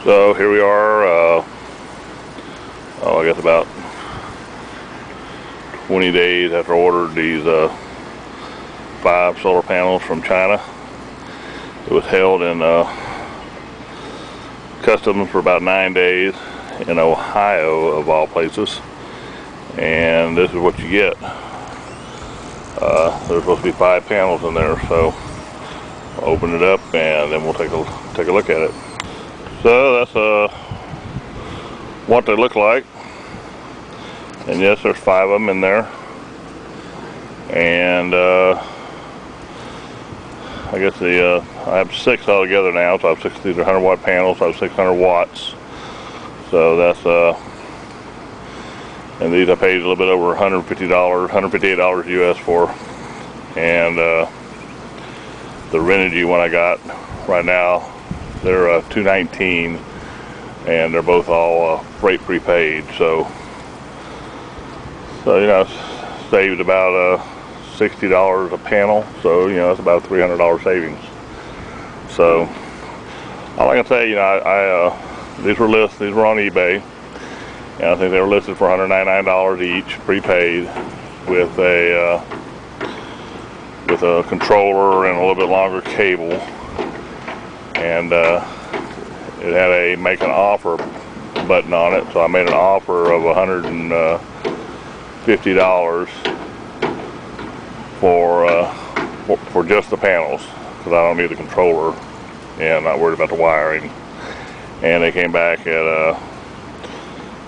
So here we are, I guess about 20 days after I ordered these 5 solar panels from China. It was held in customs for about 9 days in Ohio, of all places. And this is what you get. There's supposed to be 5 panels in there, so I'll open it up and then we'll take a look at it. So that's what they look like. And yes, there's 5 of them in there. And I guess I have 6 altogether now, so I have 6. These are 100 watt panels, so I have 600 watts. So that's and these I paid a little bit over $150, $158 US for. And the Renogy one I got right now, they're $219, and they're both all freight prepaid. So you know, saved about $60 a panel. So you know, that's about a $300 savings. So all I can say, you know, these were on eBay. And I think they were listed for $199 each, prepaid, with a controller and a little bit longer cable. And it had a make an offer button on it, so I made an offer of $150 for just the panels, because I don't need the controller and I'm not worried about the wiring. And they came back at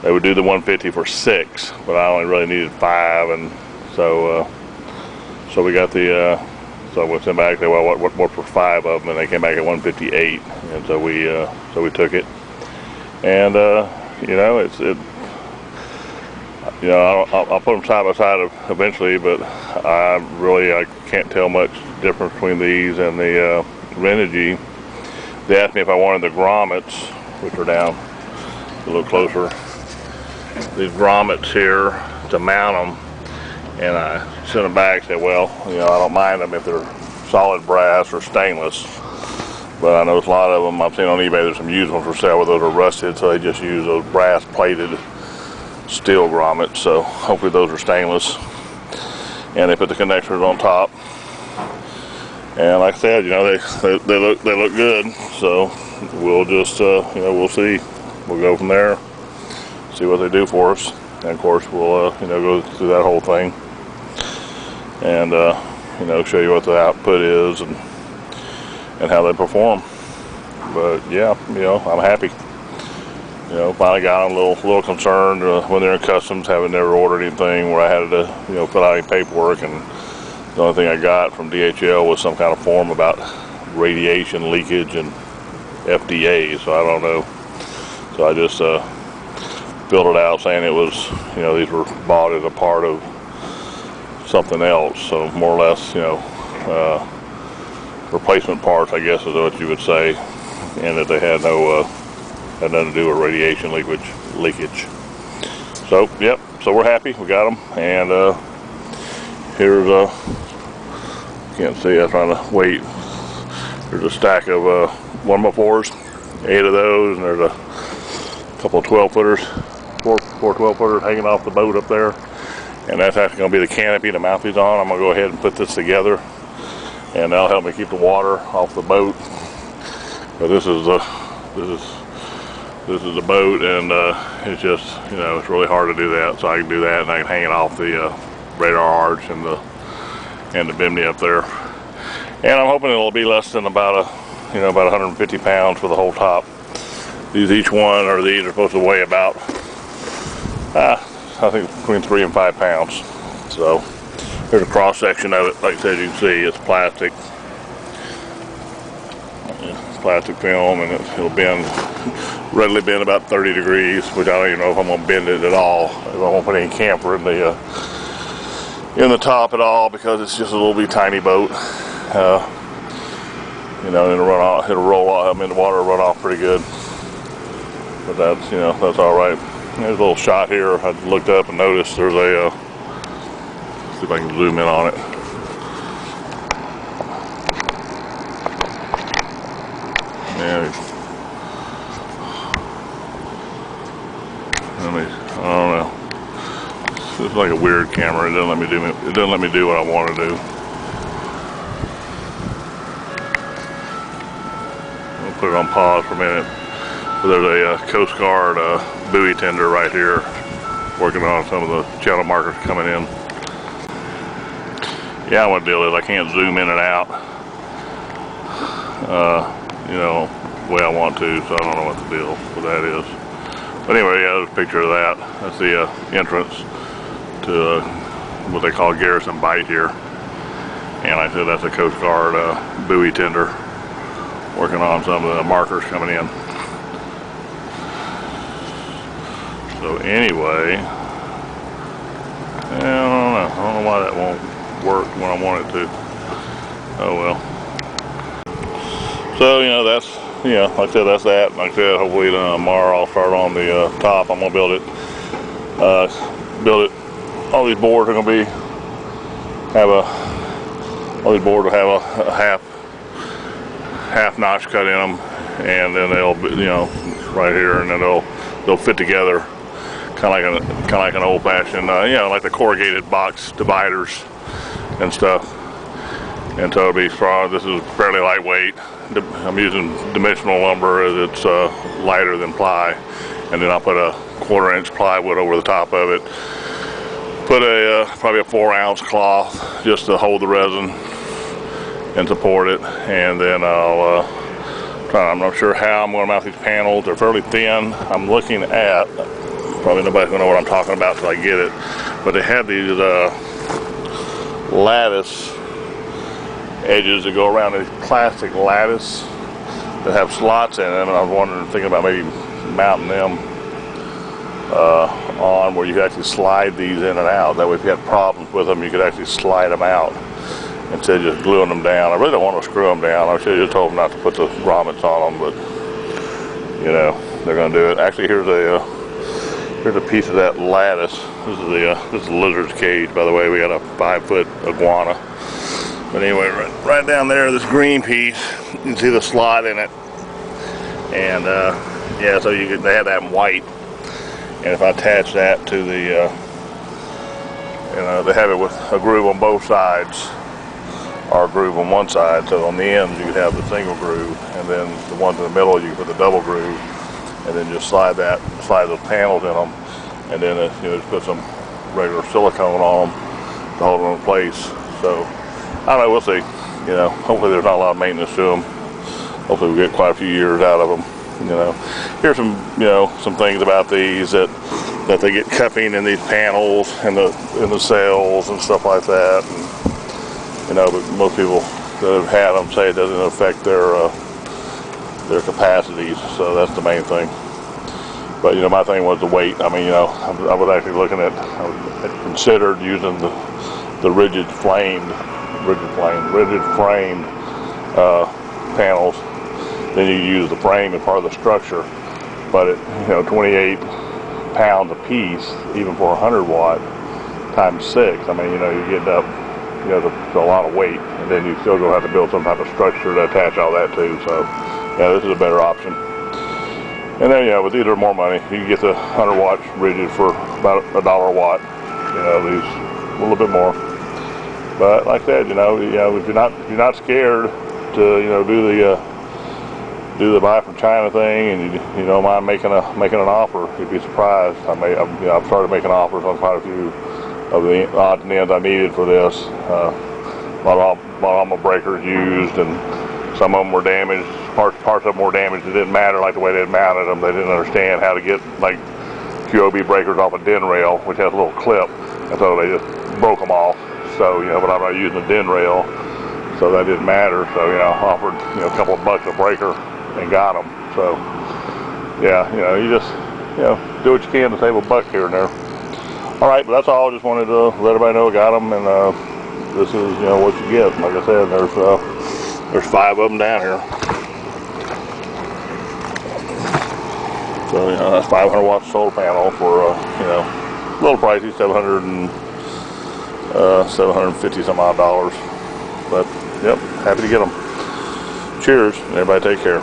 they would do the $150 for 6, but I only really needed 5, and so we got the so I went back and said, well, what for 5 of them, and they came back at $158, and so we took it. And you know, you know, I'll put them side by side eventually, but I can't tell much difference between these and the Renogy. They asked me if I wanted the Grommets, which are down a little closer. These Grommets here to mount them, and I sent them back and said, well, you know, I don't mind them if they're solid brass or stainless, but I noticed a lot of them I've seen on eBay, there's some used ones for sale where those are rusted, so they just use those brass plated steel grommets. So hopefully those are stainless, and they put the connectors on top. And like I said, you know, they look good. So we'll just you know, we'll see. We'll go from there, see what they do for us, and of course we'll you know, go through that whole thing and you know, show you what the output is and how they perform. But yeah, you know, I'm happy. You know, finally got them. A little concerned when they're in customs, having never ordered anything where I had to, you know, fill out any paperwork, and the only thing I got from DHL was some kind of form about radiation leakage and FDA, so I don't know. So I just filled it out saying it was, you know, these were bought as a part of something else, so more or less, you know, replacement parts, I guess is what you would say, and that they had had nothing to do with radiation leakage. So yep, so we're happy, we got them. And here's can't see, I'm trying to wait. There's a stack of 1x4s, 8 of those, and there's a couple of 12-footers, four 12-footers hanging off the boat up there. And that's actually going to be the canopy to mount these on. I'm going to go ahead and put this together, and that'll help me keep the water off the boat. But this is the boat, and it's just, you know, it's really hard to do that. So I can do that, and I can hang it off the radar arch and the bimini up there. And I'm hoping it'll be less than about about 150 pounds for the whole top. These are supposed to weigh about I think between 3 and 5 pounds. So there's a cross section of it. Like I said, you can see it's plastic. Plastic film, and it'll readily bend about 30 degrees, which I don't even know if I'm going to bend it at all. I won't put any camper in the top at all, because it's just a little bit tiny boat. You know, it'll roll off. I mean, the water will run off pretty good. But that's, you know, that's all right. There's a little shot here. I looked up and noticed there's a. See if I can zoom in on it. Yeah, I don't know. It's like a weird camera. It doesn't let me do what I want to do. I'll put it on pause for a minute. But there's a Coast Guard buoy tender right here, working on some of the channel markers coming in. Yeah, what the deal is, I can't zoom in and out, you know, the way I want to, so I don't know what the deal with that is. But anyway, yeah, there's a picture of that. That's the entrance to what they call Garrison Bight here. And like I said, that's a Coast Guard buoy tender, working on some of the markers coming in. So anyway, I don't know why that won't work when I want it to. Oh well. So, you know, that's, you know, like I said, that's that. Like I said, hopefully tomorrow I'll start on the top. I'm gonna build it. All these boards are gonna be all these boards will have a half notch cut in them, and then they'll be, you know, right here, and then they'll fit together, kind of like an old-fashioned, you know, like the corrugated box dividers and stuff. And so it'll be strong. This is fairly lightweight. I'm using dimensional lumber as it's lighter than ply, and then I'll put a 1/4 inch plywood over the top of it. Put probably a 4-ounce cloth just to hold the resin and support it, and then I'll I'm not sure how I'm going to mount these panels. They're fairly thin. I'm looking at, probably nobody's going to know what I'm talking about until I get it, but they have these lattice edges that go around, these plastic lattice that have slots in them, and I was thinking about maybe mounting them on where you could actually slide these in and out. That way if you had problems with them, you could actually slide them out instead of just gluing them down. I really don't want to screw them down. I should have just told them not to put the grommets on them, but you know, they're going to do it. Actually, here's a piece of that lattice. This is a lizard's cage, by the way. We got a 5-foot iguana. But anyway, right down there, this green piece, you can see the slot in it. And yeah, so they have that in white. And if I attach that to the, you know, they have it with a groove on both sides, or a groove on one side. So on the ends, you could have the single groove, and then the ones in the middle, you can put the double groove, and then just slide those panels in them, and then you know, just put some regular silicone on them to hold them in place. So I don't know, we'll see. You know, hopefully there's not a lot of maintenance to them. Hopefully we get quite a few years out of them. You know, here's some, you know, some things about these that they get cupping in these panels and in the cells and stuff like that. And, you know, but most people that have had them say it doesn't affect their capacities. So that's the main thing. But you know, my thing was the weight. I mean, you know, I was actually looking at, I considered using the rigid framed panels. Then you use the frame as part of the structure, but it, you know, 28 pounds a piece, even for 100 watt times 6. I mean, you know, you're getting up, you know, to a lot of weight, and then you still gonna have to build some type of structure to attach all that to. So, yeah, this is a better option. And then, you know, with these are more money. You can get the 100 watts rigid for about $1 a watt. You know, these a little bit more. But like I said, you know, if you're not scared to, you know, do the buy from China thing, and you don't mind making an offer, you'd be surprised. I've started making offers on quite a few of the odds and ends I needed for this. A lot of my breakers used, and some of them were damaged. Parts of them were damaged. It didn't matter, like the way they mounted them. They didn't understand how to get like QOB breakers off a DIN rail, which has a little clip, and so they just broke them off. So, you know, but I'm not using a DIN rail, so that didn't matter. So, you know, I offered, you know, a couple of bucks a breaker and got them. So, yeah, you know, you just, you know, do what you can to save a buck here and there. All right, but that's all. I just wanted to let everybody know I got them, and this is, you know, what you get. Like I said, there's 5 of them down here. So, you know, that's 500 watts solar panel for, you know, a little pricey, 750 some odd dollars. But, yep, happy to get them. Cheers, and everybody take care.